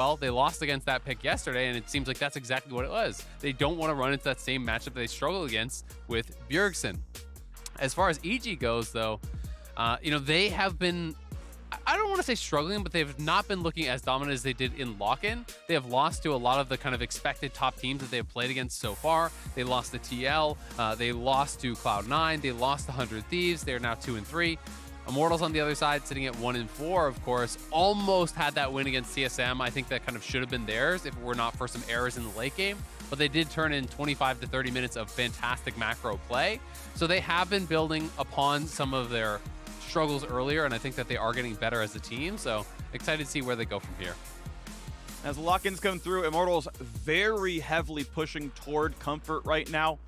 well, they lost against that pick yesterday, and it seems like that's exactly what it was. They don't want to run into that same matchup they struggled against with Bjergsen. As far as EG goes, though, they have been, I don't want to say struggling, but they've not been looking as dominant as they did in lock-in. They have lost to a lot of the kind of expected top teams that they have played against so far. They lost to TL, they lost to Cloud9, they lost to 100 Thieves. They're now 2-3. Immortals on the other side, sitting at 1-4, of course, almost had that win against CSM. I think that kind of should have been theirs if it were not for some errors in the late game. But they did turn in 25 to 30 minutes of fantastic macro play. So they have been building upon some of their struggles earlier, and I think that they are getting better as a team. So excited to see where they go from here. As the lock-ins come through, Immortals very heavily pushing toward comfort right now.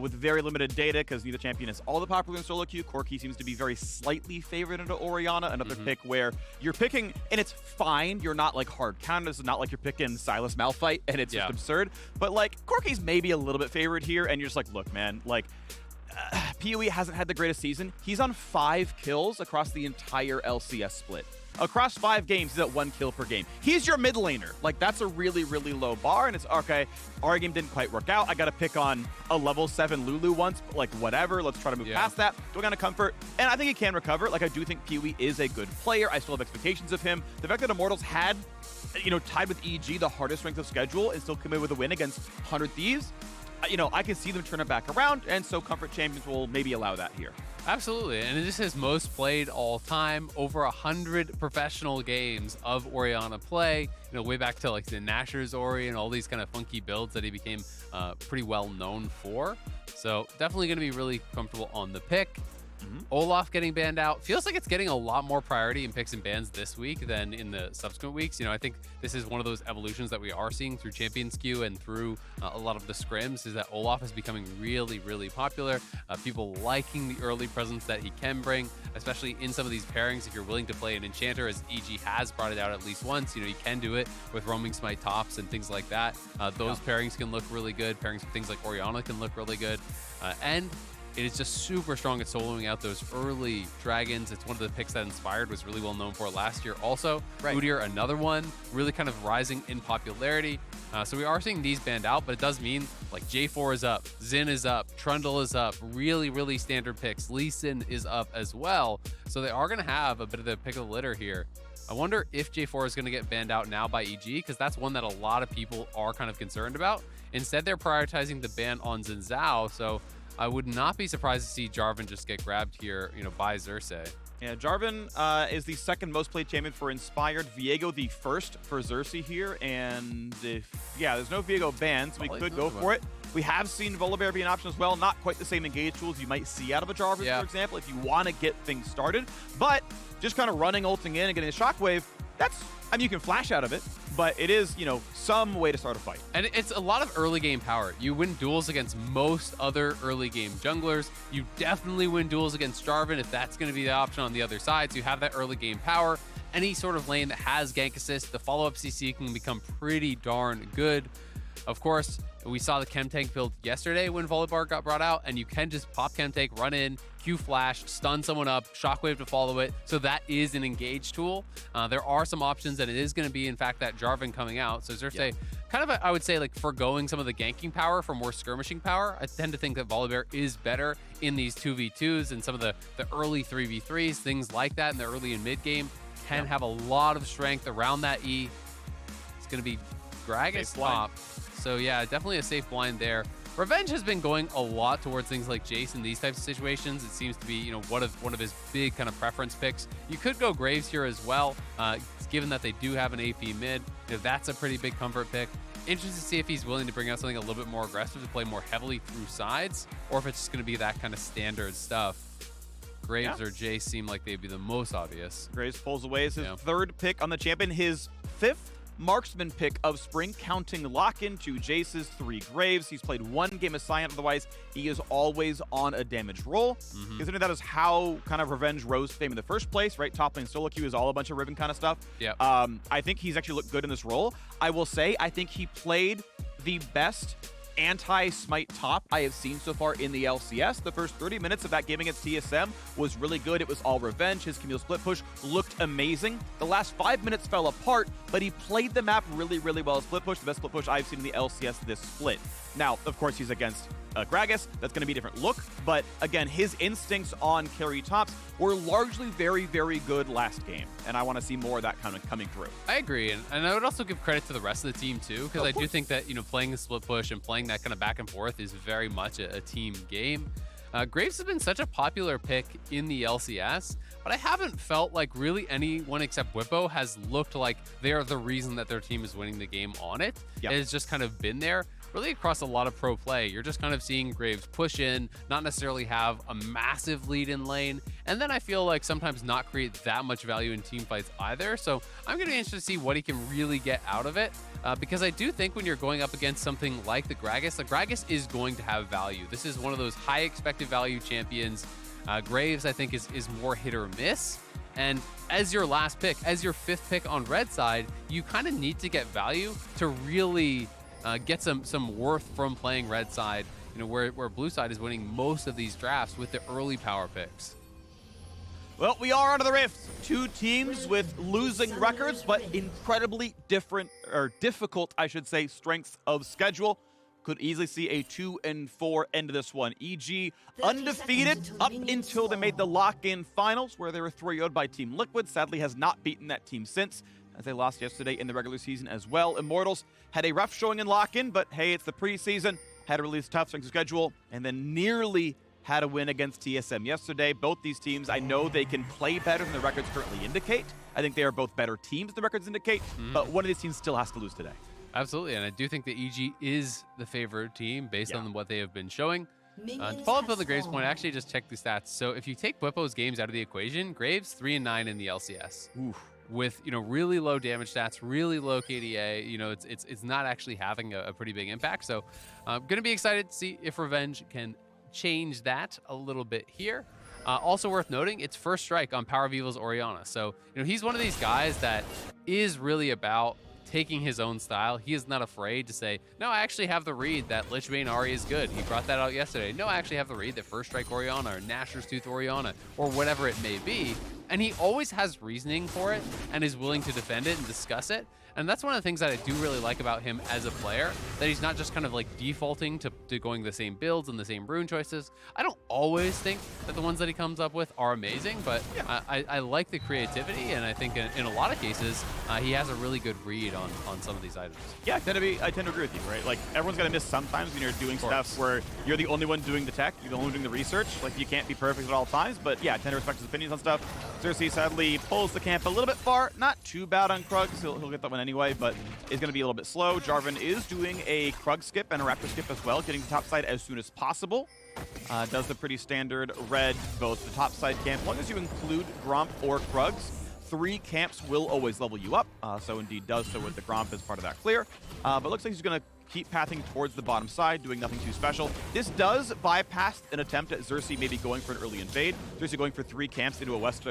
With very limited data, because neither champion is all the popular in solo queue. Corki seems to be very slightly favored into Orianna, another pick where you're picking, and it's fine, you're not like hard counted. It's not like you're picking Silas Malphite, and it's just absurd. But like, Corki's maybe a little bit favored here, and you're just like, look, man, like, PoE hasn't had the greatest season. He's on 5 kills across the entire LCS split. Across 5 games, he's at 1 kill per game. He's your mid laner. Like, that's a really, really low bar, and it's, okay, our game didn't quite work out. I got to pick on a level 7 Lulu once, but like, whatever. Let's try to move past that. Doing on a comfort, and I think he can recover. Like, I do think PoE is a good player. I still have expectations of him. The fact that Immortals had, tied with EG, the hardest strength of schedule, and still come in with a win against 100 Thieves, I can see them turn it back around, and so comfort champions will maybe allow that here. Absolutely, and this is most played all time, over 100 professional games of Orianna play, way back to like the Nashor's Ori and all these kind of funky builds that he became pretty well known for. So definitely going to be really comfortable on the pick. Olaf getting banned out feels like it's getting a lot more priority in picks and bans this week than in the subsequent weeks. I think this is one of those evolutions that we are seeing through Champions Queue and through a lot of the scrims, is that Olaf is becoming really, really popular. People liking the early presence that he can bring, especially in some of these pairings. If you're willing to play an Enchanter, as EG has brought it out at least once, you can do it with roaming smite tops and things like that. Those pairings can look really good. Pairings with things like Orianna can look really good. And it is just super strong at soloing out those early dragons. It's one of the picks that Inspired was really well known for last year also. Udyr, another one, really kind of rising in popularity. So we are seeing these banned out, but it does mean like J4 is up, Xin is up, Trundle is up, really, really standard picks. Lee Sin is up as well. So they are going to have a bit of the pick of the litter here. I wonder if J4 is going to get banned out now by EG, because that's one that a lot of people are kind of concerned about. Instead, they're prioritizing the ban on Xin Zhao, so I would not be surprised to see Jarvan just get grabbed here, by Xerxe. Yeah, Jarvan is the second most played champion for Inspired. Viego the first for Xerxe here, and there's no Viego ban, so we could go for it. We have seen Volibear be an option as well. Not quite the same engage tools you might see out of a Jarvan, for example, if you want to get things started. But just kind of running, ulting in, and getting a shockwave, you can flash out of it, but it is, some way to start a fight. And it's a lot of early game power. You win duels against most other early game junglers. You definitely win duels against Jarvan if that's going to be the option on the other side. So you have that early game power. Any sort of lane that has gank assist, the follow-up CC can become pretty darn good. Of course, we saw the Chem Tank build yesterday when Volibear got brought out, and you can just pop Chem Tank, run in, Q flash, stun someone up, shockwave to follow it. So that is an engage tool. There are some options, and it is going to be, in fact, that Jarvan coming out. So Xerxe, kind of, I would say, like foregoing some of the ganking power for more skirmishing power. I tend to think that Volibear is better in these 2v2s and some of the early 3v3s, things like that in the early and mid game. Can have a lot of strength around that E. It's going to be Gragas top. So yeah, definitely a safe blind there. Revenge has been going a lot towards things like Jace in these types of situations. It seems to be, one of his big kind of preference picks. You could go Graves here as well, given that they do have an AP mid. That's a pretty big comfort pick. Interested to see if he's willing to bring out something a little bit more aggressive to play more heavily through sides, or if it's just going to be that kind of standard stuff. Graves or Jace seem like they'd be the most obvious. Graves pulls away as his third pick on the champion, his fifth marksman pick of spring, counting lock-in to Jace's 3 Graves. He's played 1 game of Scion, otherwise he is always on a damage roll. Considering that is how kind of Revenge rose fame in the first place, right? Top lane solo queue is all a bunch of Riven kind of stuff. I think he's actually looked good in this role. I will say, I think he played the best anti-smite top I have seen so far in the LCS. The first 30 minutes of that game against TSM was really good. It was all revenge. His Camille split push looked amazing. The last 5 minutes fell apart, but he played the map really, really well. Split push, the best split push I've seen in the LCS this split. Now, of course, he's against Gragas. That's going to be a different look. But again, his instincts on carry tops were largely very, very good last game. And I want to see more of that kind of coming through. I agree. And I would also give credit to the rest of the team too, because I do think that, playing the split push and playing that kind of back and forth is very much a team game. Graves has been such a popular pick in the LCS, but I haven't felt like really anyone except Whippo has looked like they are the reason that their team is winning the game on it. Yep. It has just kind of been there. Really across a lot of pro play, you're just kind of seeing Graves push in, not necessarily have a massive lead in lane, and then I feel like sometimes not create that much value in team fights either. So I'm going to be interested to see what he can really get out of it, because I do think when you're going up against something like the Gragas is going to have value. This is one of those high expected value champions. Graves, I think, is more hit or miss. And as your last pick, as your fifth pick on red side, you kind of need to get value to really get some worth from playing red side, where blue side is winning most of these drafts with the early power picks. Well, we are onto the Rift. Two teams with losing records, but incredibly different, or difficult, I should say, strengths of schedule. Could easily see a 2-4 end to this one. EG undefeated up until they made the lock-in finals, where they were 3-0'd by Team Liquid. Sadly has not beaten that team since, as they lost yesterday in the regular season as well. Immortals had a rough showing in lock-in, but hey, it's the preseason. Had a really tough strength of schedule, and then nearly had a win against TSM yesterday. Both these teams, I know they can play better than the records currently indicate. I think they are both better teams than the records indicate, but one of these teams still has to lose today. Absolutely, and I do think that EG is the favored team based on what they have been showing. To follow up on the Graves point, I actually just checked the stats. So if you take Whippo's games out of the equation, Graves 3-9 in the LCS. Oof. With really low damage stats, really low KDA, it's not actually having a pretty big impact. So I'm gonna be excited to see if Revenge can change that a little bit here. Also worth noting, it's first strike on PowerOfEvil's Orianna. So he's one of these guys that is really about taking his own style. He is not afraid to say, no, I actually have the read that Lich Bane Ahri is good. He brought that out yesterday. No, I actually have the read that First Strike Orianna or Nashor's Tooth Orianna or whatever it may be. And he always has reasoning for it and is willing to defend it and discuss it. And that's one of the things that I do really like about him as a player, that he's not just kind of like defaulting to going the same builds and the same rune choices. I don't always think that the ones that he comes up with are amazing, but I like the creativity, and I think in a lot of cases, he has a really good read on some of these items. Yeah, I tend to agree with you, right? Like, everyone's gonna miss sometimes when you're doing stuff where you're the only one doing the tech, you're the only one doing the research. Like, you can't be perfect at all times, but yeah, I tend to respect his opinions on stuff. Xerxe sadly pulls the camp a little bit far. Not too bad on Krugs, he'll get that one anyway, but it's going to be a little bit slow. Jarvan is doing a Krug skip and a Raptor skip as well, getting to top side as soon as possible. Does the pretty standard red, both the top side camp, as long as you include Gromp or Krugs. 3 camps will always level you up, so indeed does so with the Gromp as part of that clear. But looks like he's going to keep pathing towards the bottom side, doing nothing too special. This does bypass an attempt at Xerxe maybe going for an early invade. Xerxe going for 3 camps into a west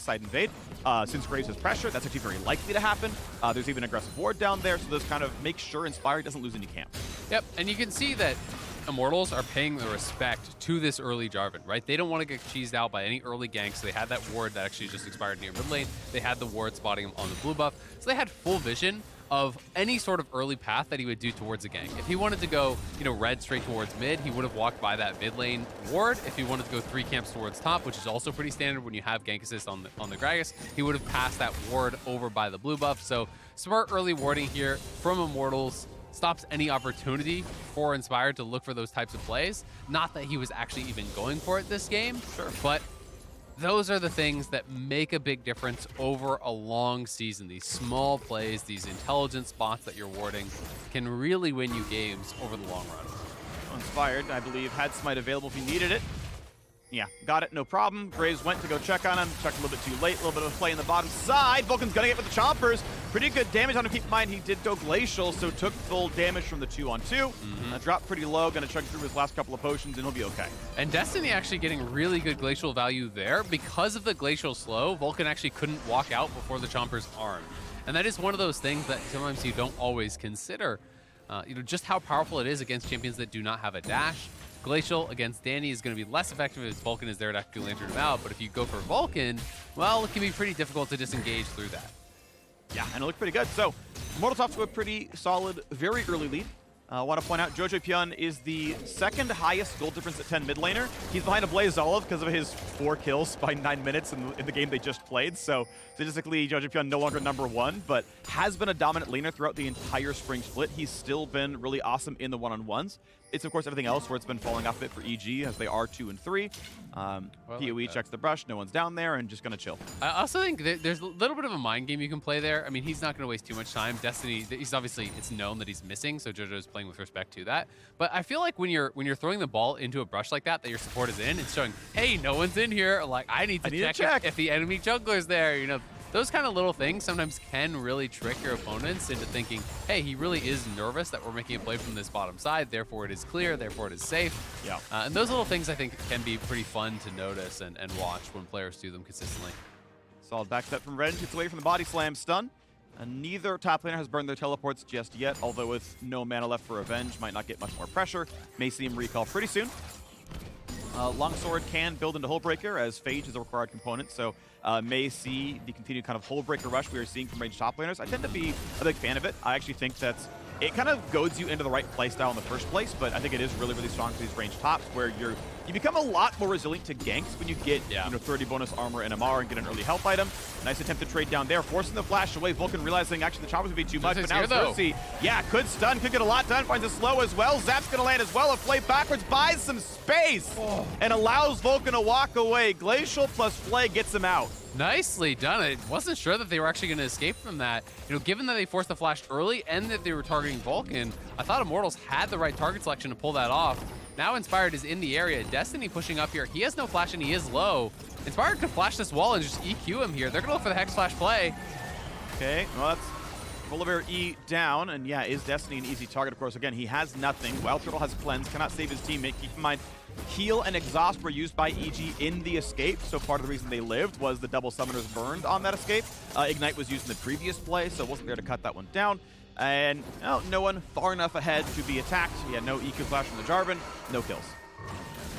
side invade. Since Graves has pressure, that's actually very likely to happen. There's even an aggressive ward down there, so this kind of makes sure Inspired doesn't lose any camp. Yep, and you can see that Immortals are paying the respect to this early Jarvan, right? They don't want to get cheesed out by any early ganks. They had that ward that actually just expired near mid lane. They had the ward spotting him on the blue buff. So they had full vision of any sort of early path that he would do towards a gank. If he wanted to go, red straight towards mid, he would have walked by that mid lane ward. If he wanted to go 3 camps towards top, which is also pretty standard when you have gank assist on the Gragas, he would have passed that ward over by the blue buff. So smart early warding here from Immortals stops any opportunity for Inspired to look for those types of plays. Not that he was actually even going for it this game, but those are the things that make a big difference over a long season. These small plays, these intelligent spots that you're warding can really win you games over the long run. Inspired, I believe, had Smite available if he needed it. Yeah, got it, no problem. Graves went to go check on him. Checked a little bit too late. A little bit of a play in the bottom side. Vulcan's gonna get with the choppers. Pretty good damage on him. Keep in mind, he did go glacial, so took full damage from the 2-on-2. Dropped pretty low. Gonna chug through his last couple of potions, and he'll be okay. And Destiny actually getting really good glacial value there. Because of the glacial slow, Vulcan actually couldn't walk out before the chomper's arm. And that is one of those things that sometimes you don't always consider. just how powerful it is against champions that do not have a dash. Glacial against Danny is going to be less effective if Vulcan is there to actually lantern him out, but if you go for Vulcan, well, it can be pretty difficult to disengage through that. Yeah, and it looked pretty good. So, Immortals off to a pretty solid, very early lead. I want to point out, Jojopyun is the second highest gold difference at 10 mid laner. He's behind a Blaze Olive because of his 4 kills by 9 minutes in the game they just played. So statistically, Jojopyun no longer #1, but has been a dominant laner throughout the entire spring split. He's still been really awesome in the one-on-ones. It's, of course, everything else where it's been falling off a bit for EG as they are 2 and 3. PoE checks the brush, no one's down there, and just going to chill. I also think there's a little bit of a mind game you can play there. I mean, he's not going to waste too much time. Destiny, he's obviously, it's known that he's missing, so JoJo's playing with respect to that. But I feel like when you're throwing the ball into a brush like that your support is in, it's showing, hey, no one's in here. Like, I need to check if the enemy jungler's there, Those kind of little things sometimes can really trick your opponents into thinking, hey, he really is nervous that we're making a play from this bottom side, therefore it is clear, therefore it is safe. Yeah. And those little things, I think, can be pretty fun to notice and watch when players do them consistently. Solid backstep from Revenge. Gets away from the body slam stun. And neither top laner has burned their teleports just yet, although with no mana left for Revenge, might not get much more pressure. May see him recall pretty soon. Longsword can build into Hullbreaker, as Phage is a required component, so may see the continued kind of Hullbreaker rush we are seeing from ranged top laners. I tend to be a big fan of it. I actually think that it kind of goads you into the right playstyle in the first place, but I think it is really, really strong for these ranged tops, where you become a lot more resilient to ganks when you get 30 bonus armor and MR and get an early health item. Nice attempt to trade down there, forcing the flash away. Vulcan realizing actually the choppers would be too much, but now Xerxe, could stun, could get a lot done, finds a slow as well. Zap's gonna land as well, a play backwards, buys some space, and allows Vulcan to walk away. Glacial plus Flay gets him out. Nicely done. I wasn't sure that they were actually going to escape from that. Given that they forced the flash early and that they were targeting Vulcan, I thought Immortals had the right target selection to pull that off. Now Inspired is in the area. Destiny pushing up here. He has no flash and he is low. Inspired could flash this wall and just EQ him here. They're going to look for the Hex Flash play. Okay, well, that's Volibear E down, and is Destiny an easy target? Of course, again, he has nothing. WildTurtle has Cleanse, cannot save his teammate. Keep in mind, Heal and Exhaust were used by EG in the escape, so part of the reason they lived was the double summoners burned on that escape. Ignite was used in the previous play, so wasn't there to cut that one down. And no one far enough ahead to be attacked. He had no EQ flash from the Jarvan, no kills.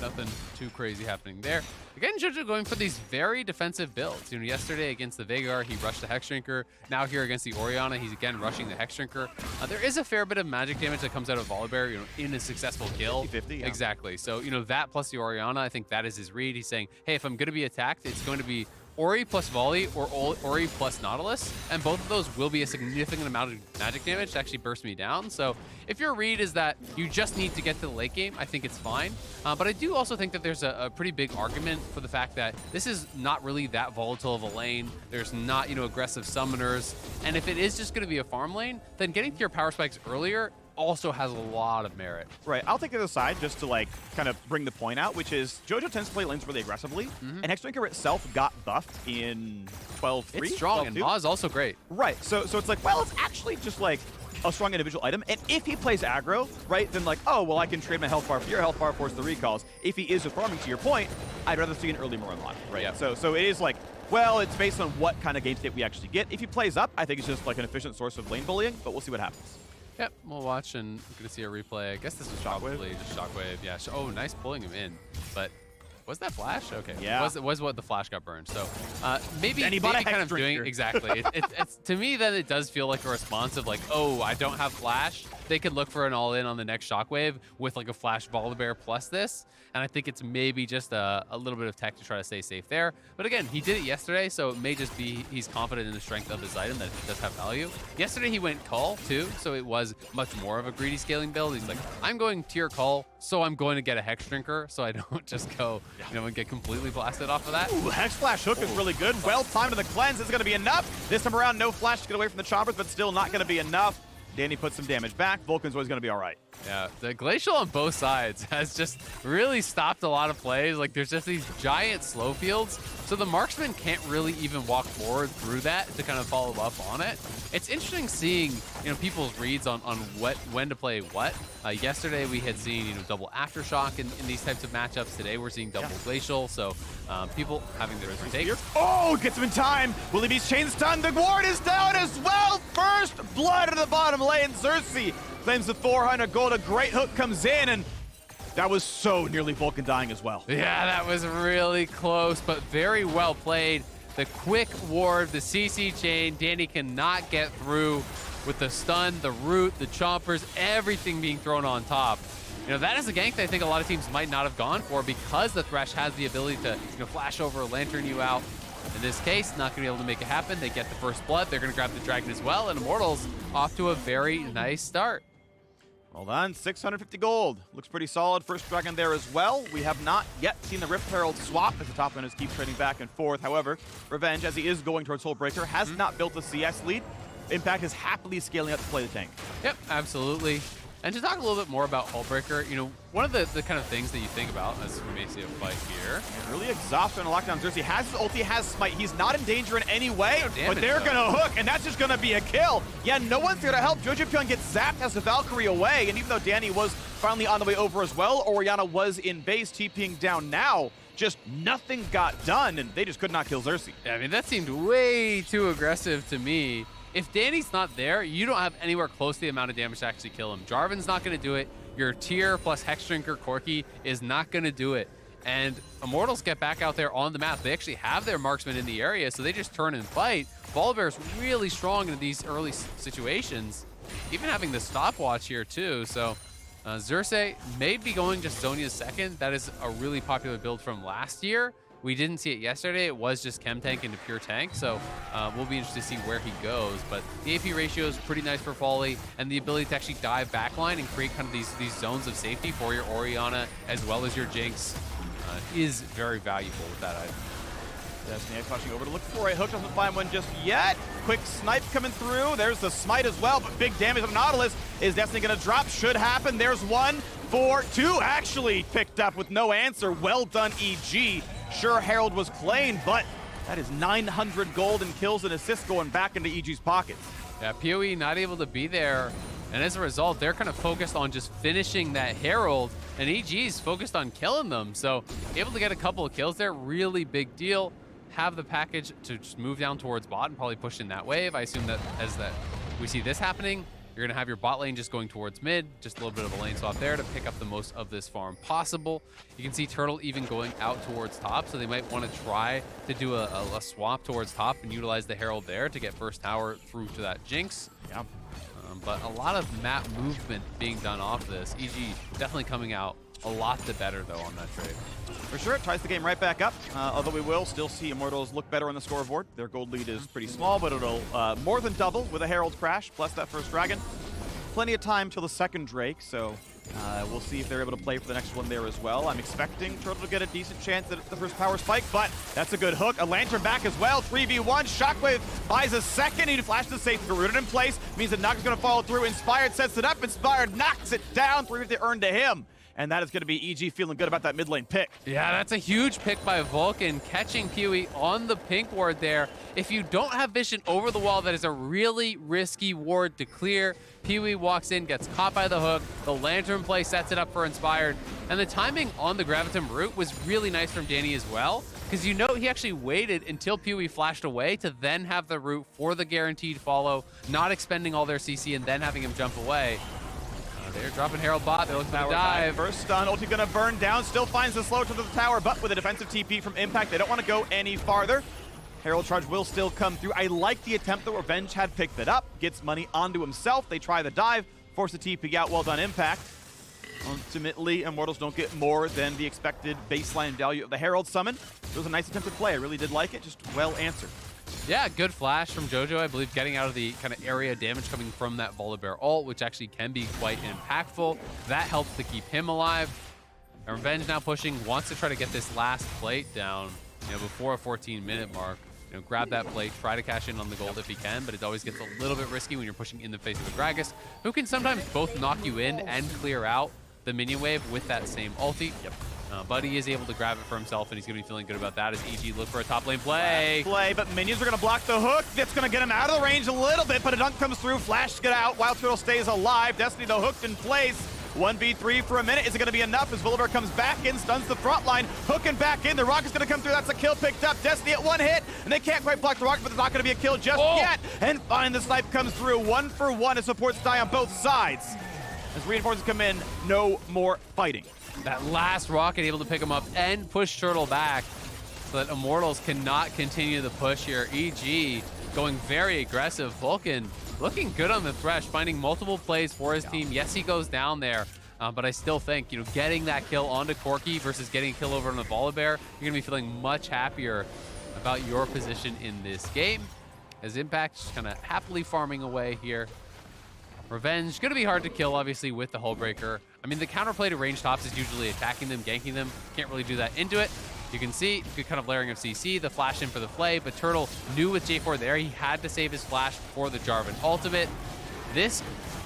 Nothing too crazy happening there. Again, Jojo going for these very defensive builds. Yesterday against the Veigar, he rushed the Hexdrinker. Now here against the Orianna, he's again rushing the Hexdrinker. There is a fair bit of magic damage that comes out of Volibear, in a successful kill. 50-50, yeah. Exactly. So, that plus the Orianna, I think that is his read. He's saying, hey, if I'm going to be attacked, it's going to be Ori plus Volley or Ori plus Nautilus, and both of those will be a significant amount of magic damage to actually burst me down. So if your read is that you just need to get to the late game, I think it's fine. But I do also think that there's a pretty big argument for the fact that this is not really that volatile of a lane. There's not, aggressive summoners. And if it is just going to be a farm lane, then getting to your power spikes earlier also has a lot of merit. Right, I'll take it aside just to kind of bring the point out, which is JoJo tends to play lanes really aggressively, and Hexdrinker itself got buffed in 12-3. It's strong, and Ma is also great. Right, so it's like, well, it's actually just like a strong individual item, and if he plays aggro, right, then oh, well, I can trade my health bar for your health bar, force the recalls. If he is farming, to your point, I'd rather see an early more unlock, right? Yeah. So it is well, it's based on what kind of game state we actually get. If he plays up, I think it's just an efficient source of lane bullying, but we'll see what happens. Yep, we'll watch and we're going to see a replay. I guess this was probably just Shockwave. Yeah, oh, nice pulling him in. But was that flash? Okay. Yeah. It was what the flash got burned. So maybe kind of doing exactly. It's to me then it does feel like a response of oh, I don't have flash. They could look for an all-in on the next Shockwave with a flash Volibear plus this. And I think it's maybe just a little bit of tech to try to stay safe there. But again, he did it yesterday, so it may just be he's confident in the strength of his item, that it does have value. Yesterday he went Cull too, so it was much more of a greedy scaling build. He's like, I'm going tier Cull, so I'm going to get a Hexdrinker, so I don't just go, and get completely blasted off of that. Ooh, Hex Flash hook is really good. Well timed, and the cleanse is going to be enough. This time around, no flash to get away from the choppers, but still not going to be enough. Danny puts some damage back. Vulcan's always going to be all right. Yeah, the Glacial on both sides has just really stopped a lot of plays. There's just these giant slow fields, so the marksman can't really even walk forward through that to kind of follow up on it. It's interesting seeing, people's reads on when to play what. Yesterday we had seen, double Aftershock in these types of matchups. Today we're seeing double Glacial, so people having their different takes. Oh, gets him in time. Will he be chain stunned? The ward is down as well. First blood at the bottom bottom lane. Xerxe claims the 400 gold. A great hook comes in, and that was so nearly Vulcan dying as well. Yeah, that was really close, but very well played. The quick ward, the CC chain, Danny cannot get through with the stun, the root, the chompers, everything being thrown on top. You know, that is a gank that I think a lot of teams might not have gone for because the Thresh has the ability to, flash over, lantern you out. In this case, not going to be able to make it happen. They get the first blood. They're going to grab the dragon as well, and Immortals off to a very nice start. Well done, 650 gold. Looks pretty solid. First dragon there as well. We have not yet seen the Rift Herald swap as the top laners keep trading back and forth. However, Revenge, as he is going towards Soulbreaker, has not built a CS lead. Impact is happily scaling up to play the tank. Yep, absolutely. And to talk a little bit more about Hullbreaker, one of the kind of things that you think about as we may see a fight here. Really exhausted on lockdown. Xerxe has his ulti, has smite. He's not in danger in any way, but they're going to hook, and that's just going to be a kill. Yeah, no one's there to help. Jojopyun gets zapped as the Valkyrie away, and even though Danny was finally on the way over as well, Orianna was in base, TPing down now. Just nothing got done, and they just could not kill Xerxe. Yeah, I mean, that seemed way too aggressive to me. If Danny's not there, you don't have anywhere close to the amount of damage to actually kill him. Jarvan's not going to do it. Your tier plus Hex Drinker Corki is not going to do it. And Immortals get back out there on the map. They actually have their marksman in the area, so they just turn and fight. Volibear is really strong in these early situations, even having the stopwatch here too. So Xerxe may be going just Zhonya second. That is a really popular build from last year. We didn't see it yesterday. It was just chem tank into pure tank, so we'll be interested to see where he goes. But the AP ratio is pretty nice for Volley, and the ability to actually dive backline and create kind of these zones of safety for your Orianna as well as your Jinx is very valuable with that item. Destiny pushing over to look for a hook, doesn't find one just yet. Quick snipe coming through. There's the smite as well, but big damage on Nautilus. Is Destiny going to drop? Should happen. There's 1, 4, 2 actually picked up with no answer. Well done, EG. Sure, Herald was claimed, but that is 900 gold and kills and assists going back into EG's pockets. Yeah, PoE not able to be there, and as a result, they're kind of focused on just finishing that Herald, and EG's focused on killing them. So able to get a couple of kills there, really big deal. Have the package to just move down towards bot and probably push in that wave. I assume that as we see this happening, you're going to have your bot lane just going towards mid, just a little bit of a lane swap there to pick up the most of this farm possible. You can see Turtle even going out towards top, so they might want to try to do a swap towards top and utilize the Herald there to get first tower through to that Jinx. Yeah. But a lot of map movement being done off this. EG definitely coming out a lot the better, though, on that trade. For sure, it ties the game right back up, although we will still see Immortals look better on the scoreboard. Their gold lead is pretty small, but it'll more than double with a Herald crash, plus that first dragon. Plenty of time till the second Drake, so we'll see if they're able to play for the next one there as well. I'm expecting Turtle to get a decent chance at the first power spike, but that's a good hook. A lantern back as well, 3v1. Shockwave buys a second. He flashes the safe, rooted in place. Means that Noct's going to follow through. Inspired sets it up. Inspired knocks it down. 350 earned to him. And that is going to be EG feeling good about that mid lane pick. Yeah, that's a huge pick by Vulcan, catching PoE on the pink ward there. If you don't have vision over the wall, that is a really risky ward to clear. PoE walks in, gets caught by the hook. The lantern play sets it up for Inspired. And the timing on the Gravitum root was really nice from Danny as well, because he actually waited until PoE flashed away to then have the root for the guaranteed follow, not expending all their CC and then having him jump away. They're dropping Herald bot. They're looking to dive. First stun. Ulti gonna burn down. Still finds the slow to the tower, but with a defensive TP from Impact, they don't want to go any farther. Herald charge will still come through. I like the attempt that Revenge had picked it up. Gets money onto himself. They try the dive. Force the TP out. Well done, Impact. Ultimately, Immortals don't get more than the expected baseline value of the Herald summon. It was a nice attempted play. I really did like it. Just well answered. Yeah, good flash from Jojo, I believe, getting out of the kind of area damage coming from that Volibear ult, which actually can be quite impactful. That helps to keep him alive. And Revenge now pushing, wants to try to get this last plate down, before a 14-minute mark. Grab that plate, try to cash in on the gold if he can, but it always gets a little bit risky when you're pushing in the face of the Gragas, who can sometimes both knock you in and clear out the minion wave with that same ulti. Yep. But he is able to grab it for himself, and he's going to be feeling good about that as EG look for a top lane play. But minions are going to block the hook. That's going to get him out of the range a little bit, but a dunk comes through. Flash get out. WildTurtle stays alive. Destiny, though, hooked in place. 1v3 for a minute. Is it going to be enough as Volibear comes back in, stuns the front line, hooking back in. The rocket's going to come through. That's a kill picked up. Destiny at one hit, and they can't quite block the rocket, but there's not going to be a kill just yet. And finally, the snipe comes through. 1 for 1 as supports die on both sides. As reinforcements come in, no more fighting. That last rocket able to pick him up and push Turtle back so that Immortals cannot continue the push here. EG going very aggressive. Vulcan looking good on the Thresh, finding multiple plays for his team. Yes, he goes down there, but I still think, getting that kill onto Corki versus getting a kill over on the Volibear, you're going to be feeling much happier about your position in this game. As Impact just kind of happily farming away here. Revenge, going to be hard to kill, obviously, with the Hullbreaker. I mean, the counterplay to range tops is usually attacking them, ganking them. Can't really do that into it. You can see good kind of layering of CC, the flash in for the Flay, but Turtle knew with J4 there, he had to save his flash for the Jarvan ultimate. This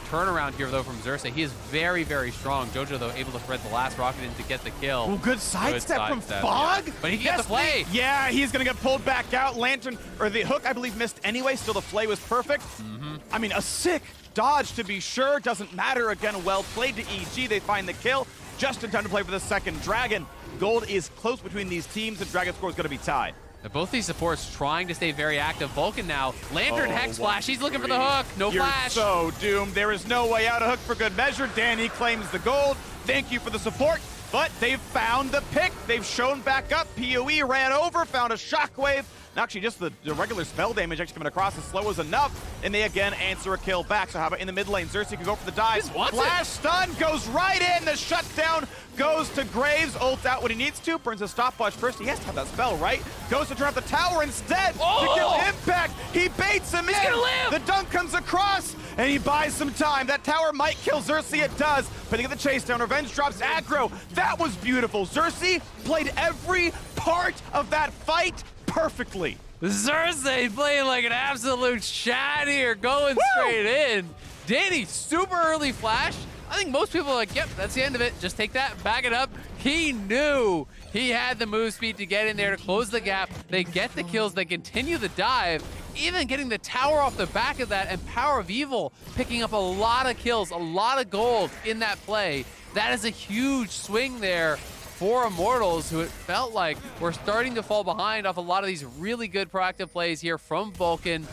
turnaround here, though, from Xerxe, he is very, very strong. Jojo, though, able to thread the last rocket in to get the kill. Ooh, good sidestep from Fog. Yeah. But he gets the play. Yeah, he's going to get pulled back out. Lantern, or the hook, I believe, missed anyway. Still, the Flay was perfect. I mean, a sick dodge to be sure. Doesn't matter. Again, well played to EG. They find the kill just in time to play for the second Dragon. Gold is close between these teams, and Dragon score is going to be tied. Both these supports trying to stay very active. Vulcan now, Lantern, Hex Flash, he's looking for the hook, no flash. You're so doomed. There is no way out. A hook for good measure. Danny claims the gold. Thank you for the support, but they've found the pick. They've shown back up. PoE ran over, found a shockwave. Actually, just the regular spell damage actually coming across as slow as enough, and they again answer a kill back. So how about in the mid lane? Xerxe can go for the dive. Flash stun goes right in. The shutdown goes to Graves. Ult out when he needs to. Burns a stopwatch first. He has to have that spell, right? Goes to turn up the tower instead to kill Impact. He baits him in. The dunk comes across, and he buys some time. That tower might kill Xerxe. It does. But they get the chase down. Revenge drops aggro. That was beautiful. Xerxe played every part of that fight perfectly. Xerxe playing like an absolute shot here, going straight in. Danny, super early flash. I think most people are like, yep, that's the end of it. Just take that, back it up. He knew he had the move speed to get in there to close the gap. They get the kills, they continue the dive, even getting the tower off the back of that, and PowerOfEvil picking up a lot of kills, a lot of gold in that play. That is a huge swing there for Immortals, who it felt like were starting to fall behind off a lot of these really good proactive plays here from Vulcan.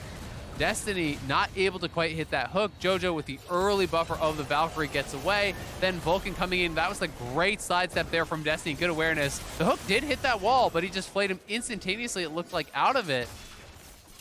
Destiny not able to quite hit that hook. Jojo with the early buffer of the Valkyrie gets away. Then Vulcan coming in. That was a great sidestep there from Destiny. Good awareness. The hook did hit that wall, but he just flayed him instantaneously. It looked like out of it.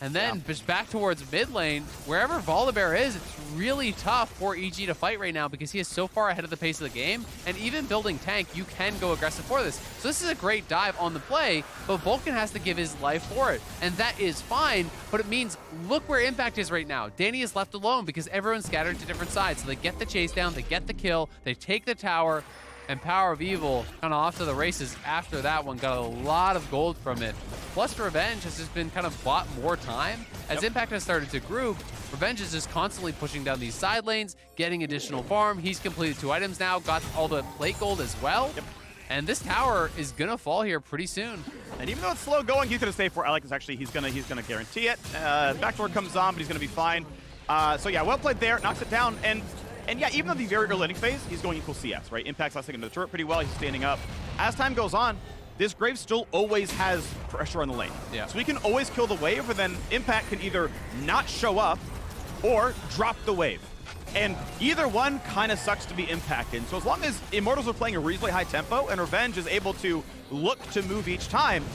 And then just back towards mid lane, wherever Volibear is, it's really tough for EG to fight right now because he is so far ahead of the pace of the game. And even building tank, you can go aggressive for this. So this is a great dive on the play, but Vulcan has to give his life for it. And that is fine, but it means look where Impact is right now. Danny is left alone because everyone's scattered to different sides. So they get the chase down, they get the kill, they take the tower, and PowerOfEvil kind of off to the races after that one. Got a lot of gold from it. Plus Revenge has just been kind of bought more time. As Impact has started to group, Revenge is just constantly pushing down these side lanes, getting additional farm. He's completed 2 items now, got all the plate gold as well. And this tower is gonna fall here pretty soon. And even though it's slow going, he's gonna stay for Alex. Actually, he's gonna guarantee it. Backdoor comes on, but he's gonna be fine. So yeah, well played there, knocks it down. And yeah, even though the very early inning phase, he's going equal CS, right? Impact's last second into the turret pretty well. He's standing up. As time goes on, this Graves still always has pressure on the lane. So he can always kill the wave, or then Impact can either not show up or drop the wave. And either one kind of sucks to be impacted. So as long as Immortals are playing a reasonably high tempo and Revenge is able to look to move each time,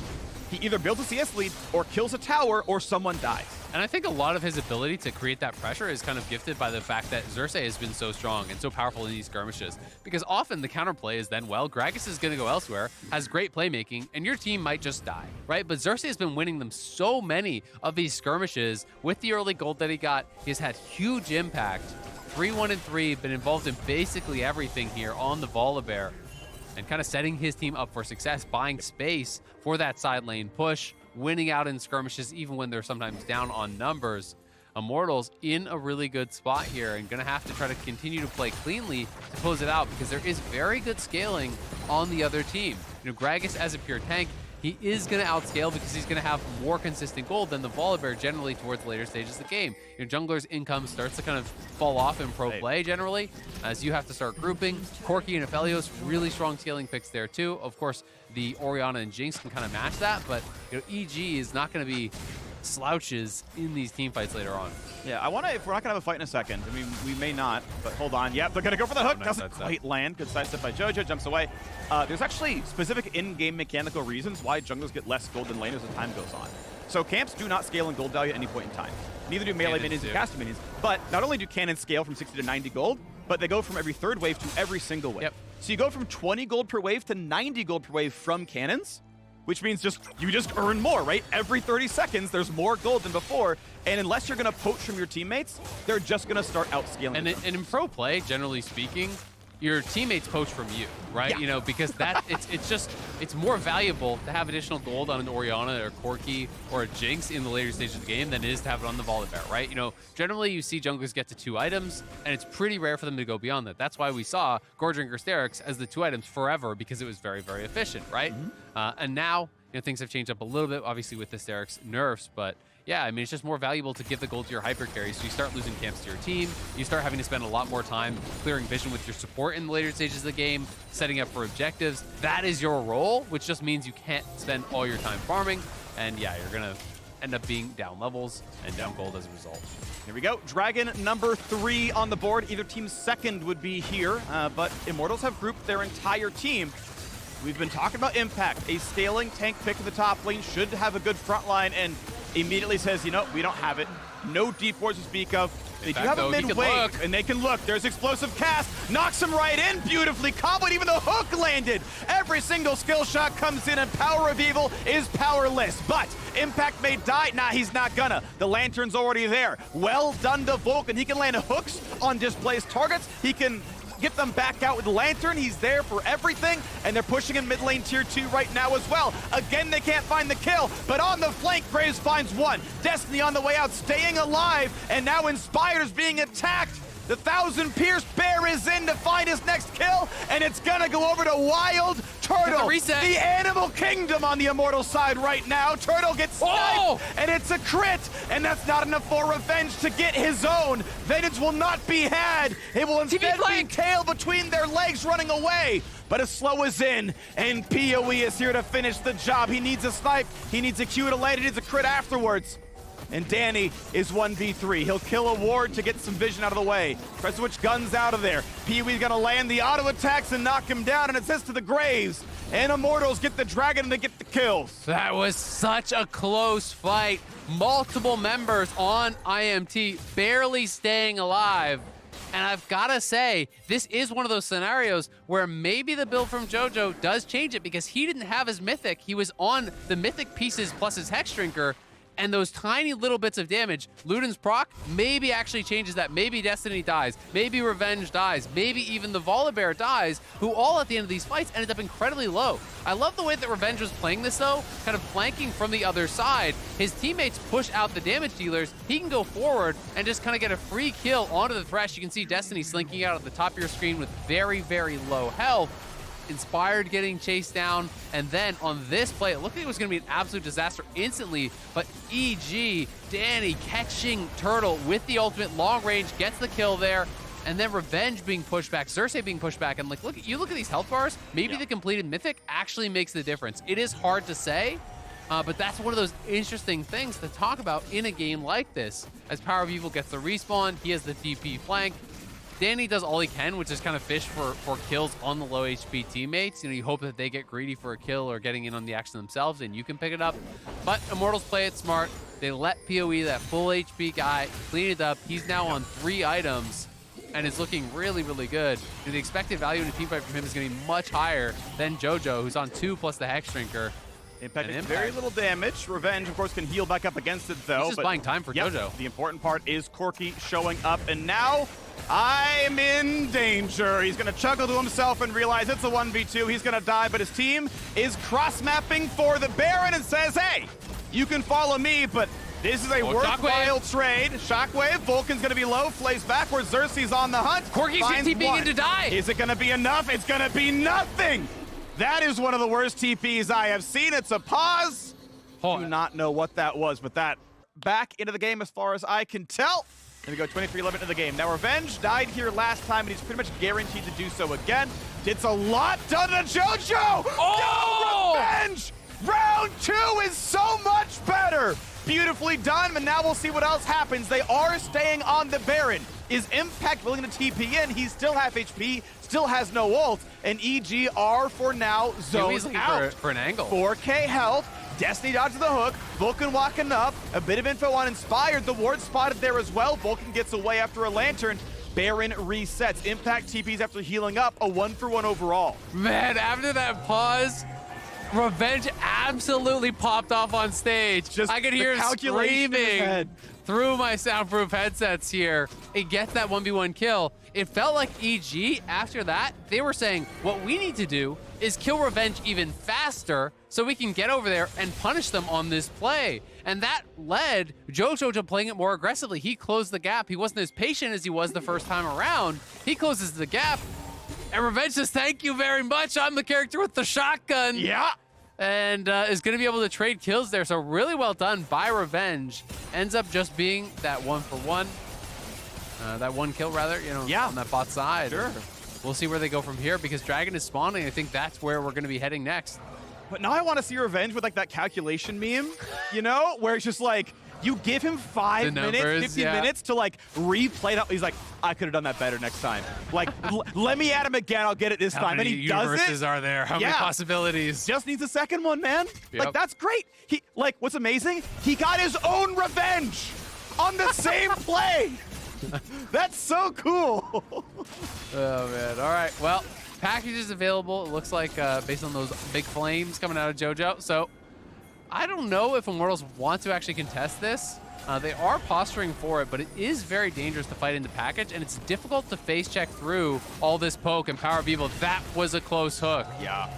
he either builds a CS lead or kills a tower or someone dies. And I think a lot of his ability to create that pressure is kind of gifted by the fact that Xerxe has been so strong and so powerful in these skirmishes. Because often the counterplay is then, well, Gragas is going to go elsewhere, has great playmaking, and your team might just die, right? But Xerxe has been winning them so many of these skirmishes with the early gold that he got. He's had huge impact. 3-1-3, been involved in basically everything here on the Volibear, and kind of setting his team up for success, buying space for that side lane push, winning out in skirmishes even when they're sometimes down on numbers. Immortals in a really good spot here and gonna have to try to continue to play cleanly to close it out because there is very good scaling on the other team. You know, Gragas as a pure tank, he is going to outscale because he's going to have more consistent gold than the Volibear generally towards the later stages of the game. Your jungler's income starts to kind of fall off in pro play generally, as you have to start grouping. Corki and Aphelios, really strong scaling picks there too. Of course, the Orianna and Jinx can kind of match that, but EG is not going to be slouches in these team fights later on. Yeah, I want to, if we're not going to have a fight in a second, I mean, we may not, but hold on. Yep, they're going to go for the hook. Doesn't quite land. Good sidestep by Jojo, jumps away. There's actually specific in-game mechanical reasons why junglers get less gold than laners as time goes on. So camps do not scale in gold value at any point in time. Neither do melee minions and caster minions. But not only do cannons scale from 60 to 90 gold, but they go from every third wave to every single wave. So you go from 20 gold per wave to 90 gold per wave from cannons, which means you just earn more, right? Every 30 seconds, there's more gold than before, and unless you're going to poach from your teammates, they're just going to start outscaling. And in pro play, generally speaking, your teammates poach from you, right? Yeah. You know, because that it's more valuable to have additional gold on an Orianna or Corki or a Jinx in the later stages of the game than it is to have it on the Volibear, right? You know, generally you see junglers get to 2 items, and it's pretty rare for them to go beyond that. That's why we saw Gordrinker Xerxe as the 2 items forever, because it was very, very efficient, right? And now, you know, things have changed up a little bit, obviously with the Xerxe nerfs, but yeah, I mean, it's just more valuable to give the gold to your hyper carry. So you start losing camps to your team. You start having to spend a lot more time clearing vision with your support in the later stages of the game, setting up for objectives. That is your role, which just means you can't spend all your time farming. And yeah, you're going to end up being down levels and down gold as a result. Here we go. Dragon number 3 on the board. Either team's second would be here, but Immortals have grouped their entire team. We've been talking about Impact. A scaling tank pick in the top lane should have a good front line, and immediately says, you know, we don't have it. No deep wards to speak of. They do have a mid-wave, and they can look. There's explosive cast. Knocks him right in. Beautifully comboed. Even the hook landed. Every single skill shot comes in, and PowerOfEvil is powerless. But Impact may die. Nah, he's not gonna. The lantern's already there. Well done to Vulcan. He can land hooks on displaced targets. He can get them back out with the Lantern. He's there for everything, and they're pushing in mid lane tier 2 right now as well. Again, they can't find the kill, but on the flank, Graves finds one. Destiny on the way out, staying alive, and now Inspire's being attacked. The 1000 Pierce Bear is in to find his next kill, and it's gonna go over to WildTurtle. The Animal Kingdom on the Immortal side right now. Turtle gets sniped, and it's a crit, and that's not enough for Revenge to get his own. Vengeance will not be had. It will instead be tail between their legs running away. But a slow is in, and PoE is here to finish the job. He needs a snipe, he needs a Q to land, he needs a crit afterwards. And Danny is 1v3. He'll kill a ward to get some vision out of the way. Tries to switch guns out of there. PoE's gonna land the auto attacks and knock him down, and it says to the Graves. And Immortals get the dragon and they get the kills. That was such a close fight. Multiple members on IMT barely staying alive. And I've got to say, this is one of those scenarios where maybe the build from Jojo does change it, because he didn't have his Mythic. He was on the Mythic pieces plus his Hex Drinker. And those tiny little bits of damage, Luden's proc maybe actually changes that. Maybe Destiny dies, maybe Revenge dies, maybe even the Volibear dies, who all at the end of these fights ended up incredibly low. I love the way that Revenge was playing this though, kind of flanking from the other side. His teammates push out the damage dealers. He can go forward and just kind of get a free kill onto the Thresh. You can see Destiny slinking out at the top of your screen with very, very low health. Inspired getting chased down, and then on this play, it looked like it was going to be an absolute disaster instantly, but EG, Danny catching Turtle with the ultimate long range, gets the kill there, and then Revenge being pushed back, Xerxe being pushed back, and like, look at these health bars, maybe the completed Mythic actually makes the difference. It is hard to say, but that's one of those interesting things to talk about in a game like this. As PowerOfEvil gets the respawn, he has the TP flank. Danny does all he can, which is kind of fish for kills on the low HP teammates. You know, you hope that they get greedy for a kill or getting in on the action themselves, and you can pick it up. But Immortals play it smart. They let PoE, that full HP guy, clean it up. He's now on 3 items and is looking really, really good. And the expected value in a team fight from him is going to be much higher than Jojo, who's on 2 plus the Hex Drinker. Impact very little damage. Revenge, of course, can heal back up against it, though. He's just buying time for Jojo. The important part is Corki showing up, and now I'm in danger. He's going to chuckle to himself and realize it's a 1v2. He's going to die, but his team is cross-mapping for the Baron and says, hey, you can follow me, but this is a worthwhile trade. Shockwave, Vulcan's going to be low, flays backwards. Xerxe's on the hunt. Corki's TPing in to die. Is it going to be enough? It's going to be nothing. That is one of the worst TPs I have seen. It's a pause. Do not know what that was, but that back into the game as far as I can tell. Here we go, 23-11 into the game. Now, Revenge died here last time, and he's pretty much guaranteed to do so again. It's a lot done to Jojo! Oh! No, Revenge! Round 2 is so much better! Beautifully done, and now we'll see what else happens. They are staying on the Baron. Is Impact willing to TP in? He's still half HP, still has no ult, and EG are, for now, zoned out. For an angle. 4K health. Destiny dodges the hook. Vulcan walking up. A bit of info on Inspired. The ward spotted there as well. Vulcan gets away after a lantern. Baron resets. Impact TPs after healing up. A 1-for-1 overall. Man, after that pause, Revenge absolutely popped off on stage. I could hear him screaming through my soundproof headsets here. It gets that 1v1 kill. It felt like EG, after that, they were saying, what we need to do is kill Revenge even faster so we can get over there and punish them on this play. And that led Jojo to playing it more aggressively. He closed the gap. He wasn't as patient as he was the first time around. He closes the gap, and Revenge says, thank you very much. I'm the character with the shotgun. Yeah. And is going to be able to trade kills there. So really well done by Revenge. Ends up just being that 1-for-1. That 1 kill, rather, you know, on that bot side. Sure. We'll see where they go from here because Dragon is spawning. I think that's where we're going to be heading next. But now I want to see Revenge with like that calculation meme, you know, where it's just like, you give him 5 minutes, 50 minutes to like replay that. He's like, I could have done that better next time. Like, let me at him again. I'll get it this time. And he does it. How many universes are there? How many possibilities? Just needs a second one, man. Like, that's great. He, like, what's amazing? He got his own Revenge on the same play. That's so cool. Oh, man. All right. Well, packages available. It looks like based on those big flames coming out of Jojo. So I don't know if Immortals want to actually contest this. They are posturing for it, but it is very dangerous to fight into package, and it's difficult to face check through all this poke and PowerOfEvil. That was a close hook. Yeah.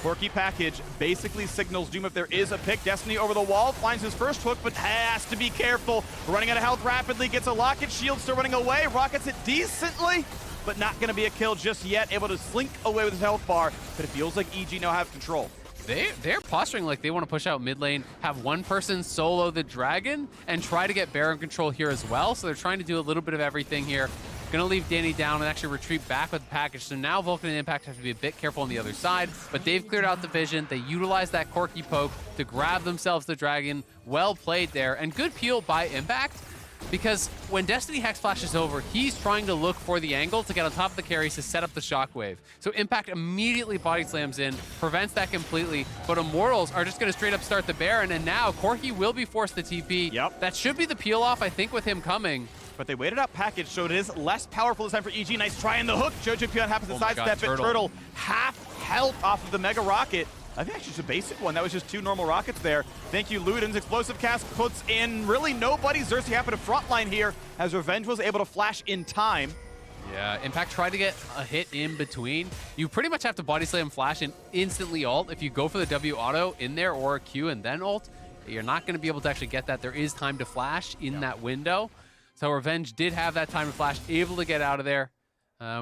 Corki package basically signals doom if there is a pick. Destiny over the wall, finds his first hook, but has to be careful. Running out of health rapidly, gets a locket, shield still running away, rockets it decently, but not gonna be a kill just yet. Able to slink away with his health bar, but it feels like EG now have control. They're posturing like they want to push out mid lane, have one person solo the dragon, and try to get Baron control here as well. So they're trying to do a little bit of everything here. Gonna leave Danny down and actually retreat back with the package. So now Vulcan and Impact have to be a bit careful on the other side, but they've cleared out the vision. They utilize that Corki poke to grab themselves the dragon. Well played there, and good peel by Impact, because when Destiny Hex flashes over, he's trying to look for the angle to get on top of the carries to set up the shockwave. So Impact immediately body slams in, prevents that completely, but Immortals are just gonna straight up start the Baron, and now Corki will be forced to TP. Yep. That should be the peel off, I think, with him coming. But they waited out package, so it is less powerful this time for EG. Nice try in the hook. Jojopyun happens to sidestep it. Turtle half health off of the Mega Rocket. I think actually just a basic one. That was just 2 normal rockets there. Thank you, Ludens. Explosive Cast puts in really nobody. Xerxe happened to frontline here as Revenge was able to flash in time. Yeah, Impact tried to get a hit in between. You pretty much have to body slam flash and instantly ult. If you go for the W auto in there or a Q and then ult, you're not going to be able to actually get that. There is time to flash in that window. So Revenge did have that time to flash, able to get out of there.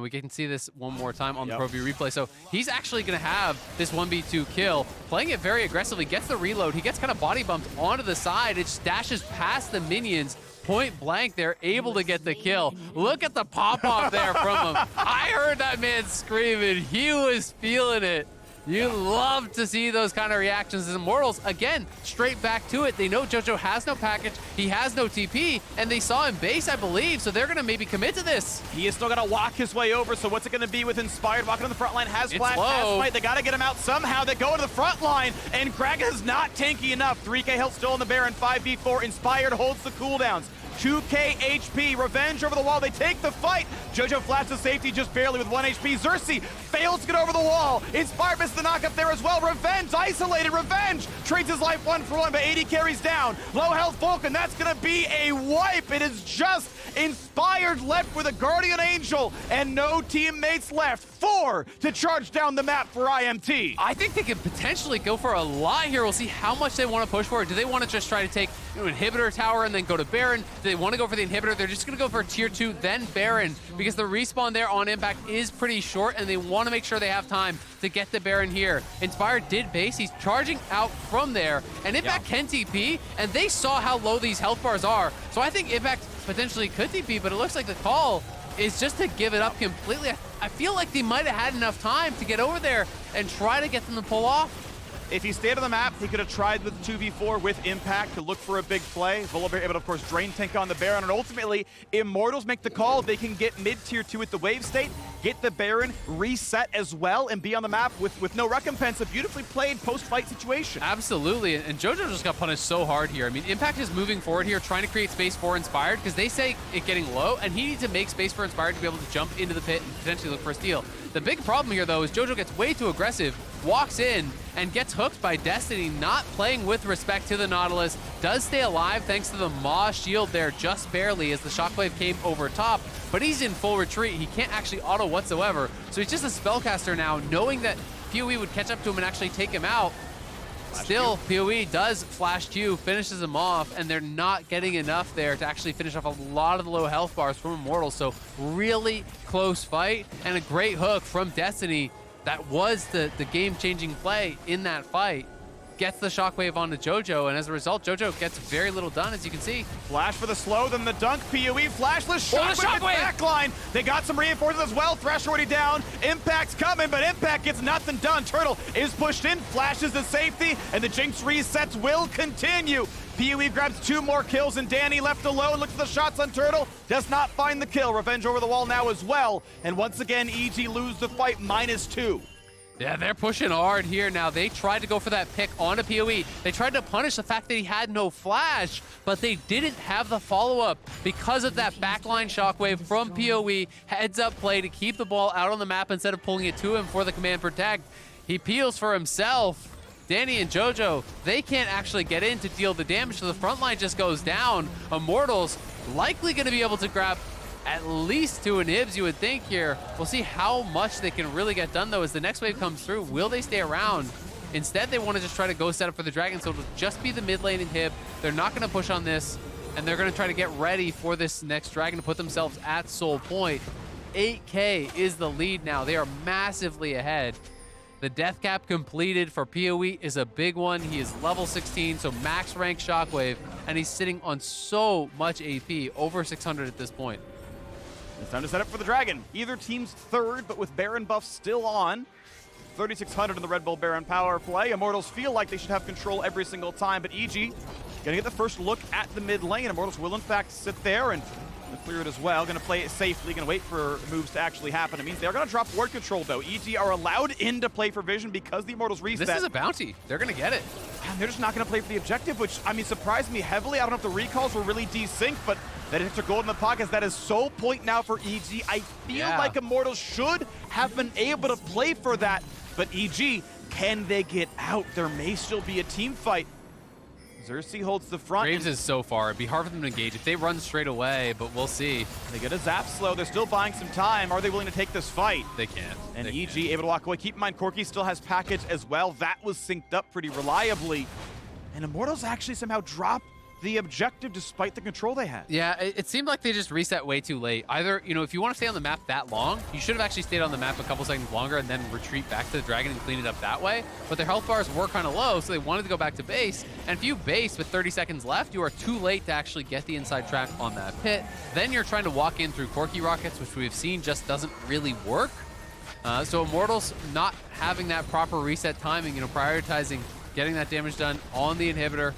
We can see this one more time on the Pro View replay. So he's actually going to have this 1v2 kill, playing it very aggressively, gets the reload. He gets kind of body bumped onto the side. It dashes past the minions. Point blank, they're able to get the kill. Look at the pop-off there from him. I heard that man screaming. He was feeling it. You love to see those kind of reactions as Immortals, again, straight back to it. They know Jojo has no package, he has no TP, and they saw him base, I believe, so they're going to maybe commit to this. He is still going to walk his way over, so what's it going to be with Inspired? Walking on the front line, has flash, has fight. They got to get him out somehow. They go to the front line, and Gragas is not tanky enough. 3K health still on the Baron, 5v4. Inspired holds the cooldowns. 2K HP, Revenge over the wall, they take the fight. Jojo flashes to safety just barely with 1 HP. Xerxe fails to get over the wall. Inspired misses the knock up there as well. Revenge isolated, Revenge trades his life 1-for-1, but AD carries down. Low health Vulcan, that's gonna be a wipe. It is just Inspired left with a Guardian Angel and no teammates left. 4 to charge down the map for IMT. I think they could potentially go for a lot here. We'll see how much they want to push for it. Do they want to just try to take inhibitor tower and then go to Baron? Do they want to go for the inhibitor? They're just going to go for tier 2, then Baron, because the respawn there on Impact is pretty short, and they want to make sure they have time to get the Baron here. Inspired did base. He's charging out from there, and Impact can TP, and they saw how low these health bars are. So I think Impact potentially could TP, but it looks like the call is just to give it up completely. I feel like they might have had enough time to get over there and try to get them to pull off. If he stayed on the map, he could have tried with 2v4 with Impact to look for a big play. Volibear able to, of course, drain tank on the Baron, and ultimately, Immortals make the call. They can get mid-tier 2 at the wave state, get the Baron, reset as well, and be on the map with no recompense. A beautifully played post-fight situation. Absolutely, and Jojo just got punished so hard here. I mean, Impact is moving forward here, trying to create space for Inspired, because they say it getting low, and he needs to make space for Inspired to be able to jump into the pit and potentially look for a steal. The big problem here, though, is Jojo gets way too aggressive, walks in, and gets hooked by Destiny, not playing with respect to the Nautilus. Does stay alive thanks to the Maw shield there just barely as the Shockwave came over top, but he's in full retreat. He can't actually auto whatsoever, so he's just a spellcaster now, knowing that PoE would catch up to him and actually take him out. Still, PoE does flash Q, finishes him off, and they're not getting enough there to actually finish off a lot of the low health bars from Immortals. So really close fight and a great hook from Destiny. That was the game-changing play in that fight. Gets the Shockwave onto Jojo, and as a result, Jojo gets very little done, as you can see. Flash for the slow, then the dunk. PoE flashless Shockwave backline. They got some reinforcements as well. Thresh already down. Impact's coming, but Impact gets nothing done. Turtle is pushed in, flashes the safety, and the Jinx resets will continue. PoE grabs 2 more kills, and Danny left alone. Looks at the shots on Turtle. Does not find the kill. Revenge over the wall now as well. And once again, EG lose the fight, -2. Yeah, they're pushing hard here now. They tried to go for that pick onto PoE. They tried to punish the fact that he had no flash, but they didn't have the follow-up because of that backline Shockwave from PoE. Heads-up play to keep the ball out on the map instead of pulling it to him for the command protect. He peels for himself. Danny and Jojo, they can't actually get in to deal the damage, so the front line just goes down. Immortals likely going to be able to grab at least 2 inhibs, you would think here. We'll see how much they can really get done, though, as the next wave comes through. Will they stay around? Instead, they want to just try to go set up for the Dragon, so it'll just be the mid lane inhib. They're not going to push on this, and they're going to try to get ready for this next Dragon to put themselves at Soul Point. 8K is the lead now. They are massively ahead. The death cap completed for PoE is a big one. He is level 16, so max rank Shockwave, and he's sitting on so much AP, over 600 at this point. It's time to set up for the Dragon. Either team's third, but with Baron buff still on. 3,600 in the Red Bull Baron power play. Immortals feel like they should have control every single time, but EG gonna get the first look at the mid lane. Immortals will in fact sit there and clear it as well. Gonna play it safely, gonna wait for moves to actually happen. It means they're gonna drop ward control though. EG are allowed in to play for vision because the Immortals reset. This is a bounty. They're gonna get it. And they're just not gonna play for the objective, which, I mean, surprised me heavily. I don't know if the recalls were really desynced, but that extra gold in the pockets, that is so point now for EG. I feel like Immortals should have been able to play for that, but EG, can they get out? There may still be a team fight. Xerxe holds the front. Graves is so far. It'd be hard for them to engage if they run straight away, but we'll see. They get a zap slow. They're still buying some time. Are they willing to take this fight? They can't. And EG able to walk away. Keep in mind, Corki still has package as well. That was synced up pretty reliably. And Immortals actually somehow drop the objective despite the control they had. Yeah, it seemed like they just reset way too late. Either, you know, if you want to stay on the map that long, you should have actually stayed on the map a couple seconds longer and then retreat back to the Dragon and clean it up that way. But their health bars were kind of low, so they wanted to go back to base. And if you base with 30 seconds left, you are too late to actually get the inside track on that pit. Then you're trying to walk in through Corki rockets, which we've seen just doesn't really work. So Immortals not having that proper reset timing, you know, prioritizing getting that damage done on the inhibitor.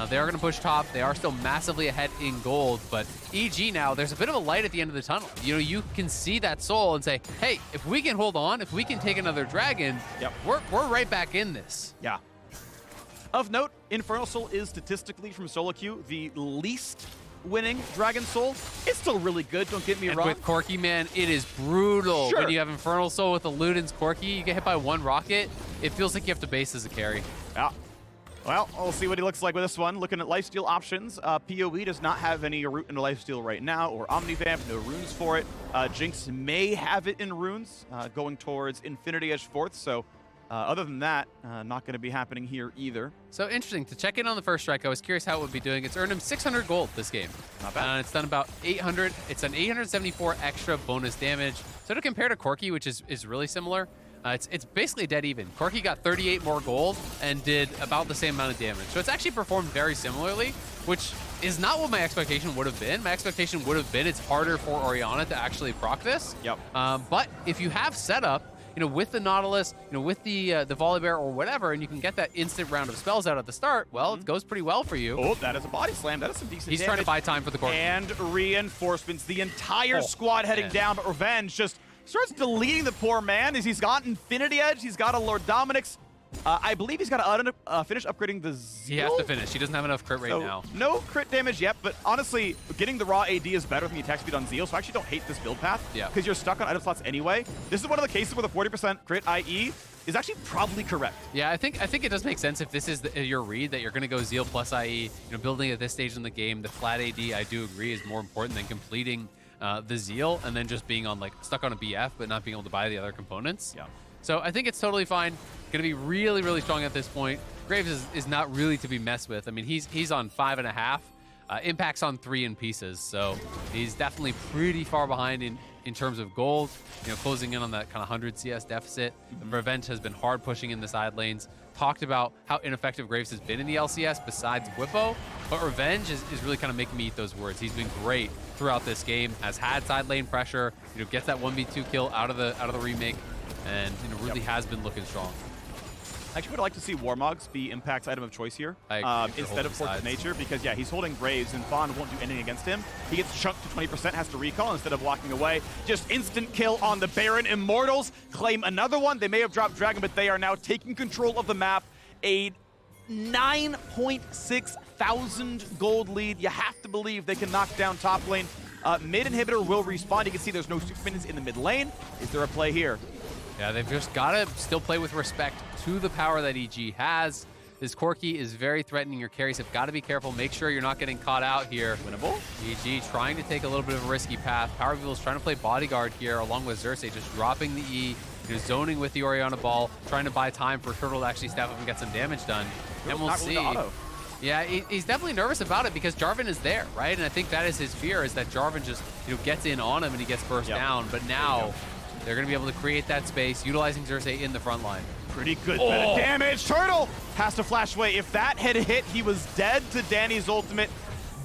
They are going to push top. They are still massively ahead in gold, but EG now, there's a bit of a light at the end of the tunnel. You know, you can see that soul and say, hey, if we can hold on, if we can take another Dragon, we're right back in this. Yeah. Of note, Infernal Soul is statistically from solo queue the least winning Dragon Soul. It's still really good, don't get me wrong. With Corki, man, it is brutal. When you have Infernal Soul with the Luden's Corki, you get hit by one rocket, it feels like you have to base as a carry. Yeah. Well, we'll see what he looks like with this one. Looking at lifesteal options, PoE does not have any root into lifesteal right now, or Omnivamp, no runes for it. Jinx may have it in runes, going towards Infinity Edge 4th, so Other than that, not going to be happening here either. So interesting. To check in on the first strike, I was curious how it would be doing. It's earned him 600 gold this game. Not bad. It's done about 800. It's done 874 extra bonus damage. So to compare to Corki, which is really similar, it's basically dead even. Corki got 38 more gold and did about the same amount of damage. So it's actually performed very similarly, which is not what my expectation would have been. My expectation would have been it's harder for Orianna to actually proc this. Yep. But if you have setup, with the Nautilus, with the Volibear or whatever, and you can get that instant round of spells out at the start, well, it goes pretty well for you. Oh, that is a body slam. That is some decent He's damage. trying to buy time for the Corki. And reinforcements. The entire squad heading down, but Revenge just starts deleting the poor man as he's got Infinity Edge. He's got a Lord Dominic's. I believe he's got to finish upgrading the Zeal. He has to finish. He doesn't have enough crit rate now. No crit damage yet, but honestly, getting the raw AD is better than the attack speed on Zeal, so I actually don't hate this build path. Yeah. Because you're stuck on item slots anyway. This is one of the cases where the 40% crit IE is actually probably correct. Yeah, I think it does make sense if this is your read that you're going to go Zeal plus IE. Building at this stage in the game, the flat AD, I do agree, is more important than completing the Zeal and then just being stuck on a BF but not being able to buy the other components. Yeah. So I think it's totally fine. Going to be really, really strong at this point. Graves is not really to be messed with. I mean, he's on 5.5. Impact's on 3 in pieces. So he's definitely pretty far behind in terms of gold. Closing in on that kind of 100 CS deficit. Revenge has been hard pushing in the side lanes. Talked about how ineffective Graves has been in the LCS besides Whippo. But Revenge is really kind of making me eat those words. He's been great throughout this game. Has had side lane pressure. Gets that 1v2 kill out of the remake. And really has been looking strong. I actually would like to see Warmogs be Impact's item of choice here instead of Force of Nature, because yeah, he's holding Graves and Fawn won't do anything against him. He gets chunked to 20%, has to recall instead of walking away. Just instant kill on the Baron. Immortals claim another one. They may have dropped Dragon, but they are now taking control of the map. A 9.6 thousand gold lead. You have to believe they can knock down top lane. Mid inhibitor will respawn. You can see there's no super minions in the mid lane. Is there a play here? Yeah, they've just got to still play with respect to the power that EG has. This Corki is very threatening. Your carries have got to be careful. Make sure you're not getting caught out here. Winnable. EG trying to take a little bit of a risky path. PowerOfEvil is trying to play bodyguard here along with Xerxe, just dropping the E, zoning with the Orianna ball, trying to buy time for Turtle to actually step up and get some damage done. And we'll see. Yeah, he's definitely nervous about it because Jarvan is there, right? And I think that is his fear, is that Jarvan just gets in on him and he gets burst down. But now they're going to be able to create that space, utilizing Xerxe in the front line. Pretty good bit of damage. Turtle has to flash away. If that had hit, he was dead to Danny's ultimate.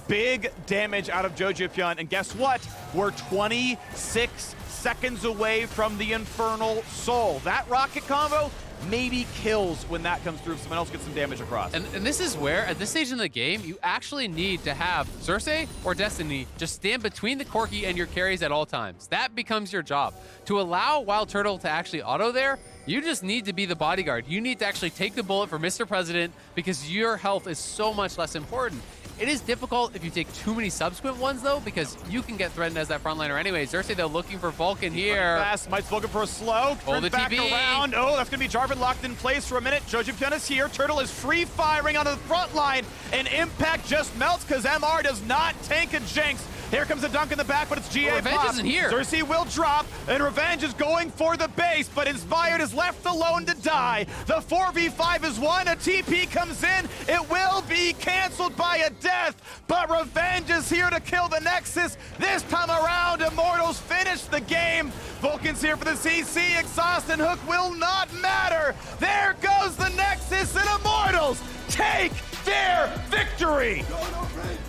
Big damage out of Jojopyun. And guess what? We're 26 seconds away from the Infernal Soul. That rocket combo maybe kills when that comes through if someone else gets some damage across. And this is where, at this stage in the game, you actually need to have Xerxe or Destiny just stand between the Corki and your carries at all times. That becomes your job. To allow WildTurtle to actually auto there, you just need to be the bodyguard. You need to actually take the bullet for Mr. President because your health is so much less important. It is difficult if you take too many subsequent ones, though, because you can get threatened as that frontliner anyway. Xerxe, though, looking for Vulcan here. Fast, Might's looking for a slow. Oh, the back TP. around. Oh, that's going to be Jarvan locked in place for a minute. Jojopyun is here. Turtle is free-firing onto the front line, and Impact just melts because MR does not tank a Jinx. Here comes a dunk in the back, but it's GA Revenge pop. isn't here. Xerxe will drop, and Revenge is going for the base, but Inspired is left alone to die. The 4v5 is won. A TP comes in. It will be canceled by a death, but Revenge is here to kill the Nexus. This time around, Immortals finish the game. Vulcan's here for the CC. Exhaust and Hook will not matter. There goes the Nexus, and Immortals take their victory.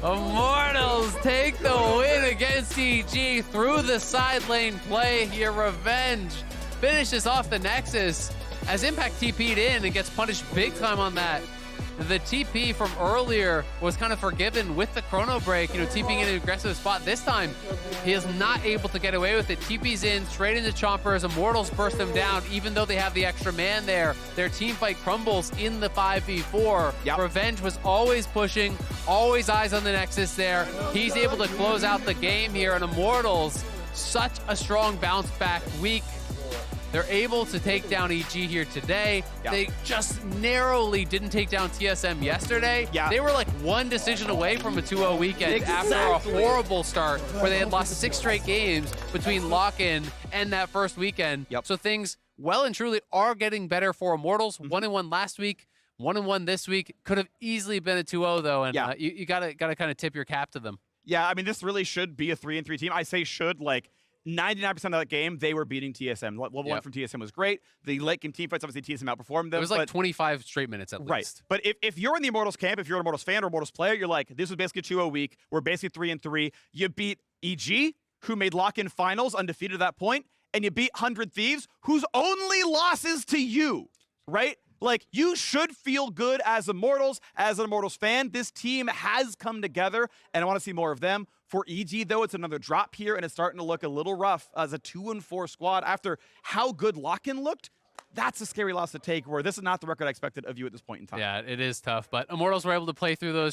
Immortals take the win against EG through the side lane play here. Revenge finishes off the Nexus as Impact TP'd in and gets punished big time on that. The TP from earlier was kind of forgiven with the chrono break, TPing in an aggressive spot. This time, he is not able to get away with it. TP's in, straight into Chompers. Immortals burst them down, even though they have the extra man there. Their team fight crumbles in the 5v4. Yep. Revenge was always pushing, always eyes on the Nexus there. He's able to close out the game here, and Immortals, such a strong bounce back week. They're able to take down EG here today. Yeah. They just narrowly didn't take down TSM yesterday. Yeah. They were like one decision away from a 2-0 weekend after a horrible start where they had lost 6 straight games between lock-in and that first weekend. Yep. So things well and truly are getting better for Immortals. 1-1 last week, 1-1 this week. Could have easily been a 2-0 though, and you gotta kind of tip your cap to them. Yeah, I mean, this really should be a 3-3 team. I say should, like 99% of that game, they were beating TSM. Level 1 from TSM was great. The late game team fights, obviously TSM outperformed them. It was like 25 straight minutes at least. But if you're in the Immortals camp, if you're an Immortals fan or Immortals player, you're like, this was basically a 2-0 week. We're basically 3-3. You beat EG, who made lock-in finals undefeated at that point, and you beat 100 Thieves, whose only losses to you, right? Like, you should feel good as Immortals, as an Immortals fan. This team has come together, and I want to see more of them. For EG, though, it's another drop here, and it's starting to look a little rough as a 2-4 squad. After how good lock-in looked, that's a scary loss to take, where this is not the record I expected of you at this point in time. Yeah, it is tough, but Immortals were able to play through those